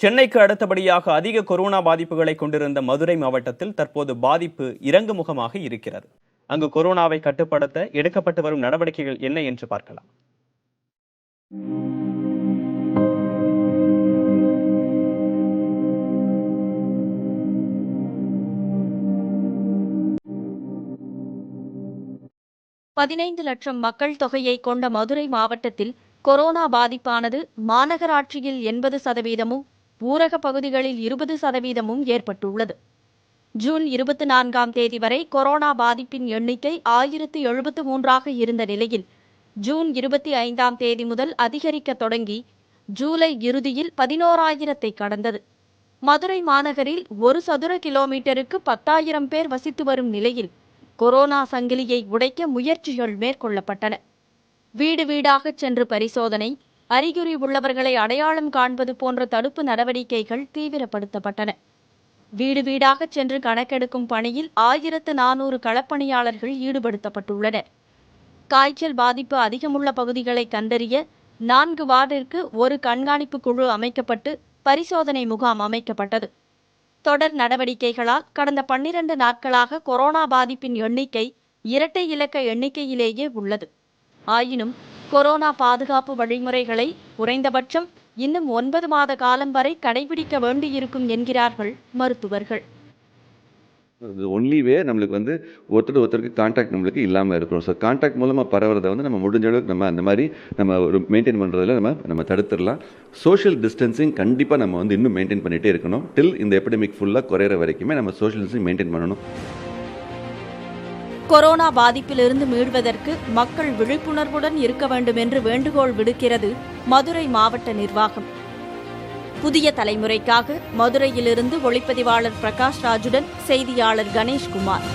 சென்னைக்கு அடுத்தபடியாக அதிக கொரோனா பாதிப்புகளை கொண்டிருந்த மதுரை மாவட்டத்தில் தற்போது பாதிப்பு இறங்குமுகமாக இருக்கிறது. அங்கு கொரோனாவை கட்டுப்படுத்த எடுக்கப்பட்டு வரும் நடவடிக்கைகள் என்ன என்று பார்க்கலாம். பதினைந்து லட்சம் மக்கள் தொகையை கொண்ட மதுரை மாவட்டத்தில் கொரோனா பாதிப்பானது மாநகராட்சியில் 80%, ஊரக பகுதிகளில் 20% ஏற்பட்டுள்ளது. ஜூன் 24ஆம் தேதி வரை கொரோனா பாதிப்பின் எண்ணிக்கை 1073 இருந்த நிலையில் ஜூன் 25ஆம் தேதி முதல் அதிகரிக்க தொடங்கி ஜூலை இறுதியில் 11,000 கடந்தது. மதுரை மாநகரில் 1 சதுர கிலோமீட்டருக்கு 10,000 பேர் வசித்து வரும் நிலையில் கொரோனா சங்கிலியை உடைக்க முயற்சிகள் மேற்கொள்ளப்பட்டன. வீடு வீடாக சென்று பரிசோதனை, அறிகுறி உள்ளவர்களை அடையாளம் காண்பது போன்ற தடுப்பு நடவடிக்கைகள் தீவிரப்படுத்தப்பட்டன. வீடு வீடாக சென்று கணக்கெடுக்கும் பணியில் 1400 களப்பணியாளர்கள் ஈடுபடுத்தப்பட்டுள்ளனர். காய்ச்சல் பாதிப்பு அதிகமுள்ள பகுதிகளை கண்டறிய 4 வார்டிற்கு ஒரு கண்காணிப்பு குழு அமைக்கப்பட்டு பரிசோதனை முகாம் அமைக்கப்பட்டது. தொடர் நடவடிக்கைகளால் கடந்த 12 நாட்களாக கொரோனா பாதிப்பின் எண்ணிக்கை இரட்டை இலக்க எண்ணிக்கையிலேயே உள்ளது. ஆயினும் கொரோனா பாதுகாப்பு வழிமுறைகளை குறைந்தபட்சம் இன்னும் 9 மாத காலம் வரை கடைபிடிக்க வேண்டியிருக்கும் என்கிறார்கள் மருத்துவர்கள். ஒன்லி வே நம்மளுக்கு ஒருத்தருக்கு கான்டாக்ட் நம்மளுக்கு இல்லாமல் இருக்கிறோம். ஸோ கான்டாக்ட் மூலமாக பரவுறதை நம்ம முடிஞ்ச அளவுக்கு அந்த மாதிரி நம்ம ஒரு மெயின்டைன் பண்ணுறதுல நம்ம தடுத்துடலாம். சோஷியல் டிஸ்டன்சிங் கண்டிப்பாக நம்ம இன்னும் மெயின்டைன் பண்ணிகிட்டே இருக்கணும். டில் இந்த எபிடமிக் ஃபுல்லாக குறையிற வரைக்குமே நம்ம சோஷியல் டிஸ்டன்சிங் மெயின்டைன் பண்ணணும். கொரோனா பாதிப்பிலிருந்து மீள்வதற்கு மக்கள் விழிப்புணர்வுடன் இருக்க வேண்டும் என்று வேண்டுகோள் விடுக்கிறது மதுரை மாவட்ட நிர்வாகம். புதிய தலைமுறைக்காக மதுரையிலிருந்து ஒளிப்பதிவாளர் பிரகாஷ் ராஜுடன் செய்தியாளர் கணேஷ்குமார்.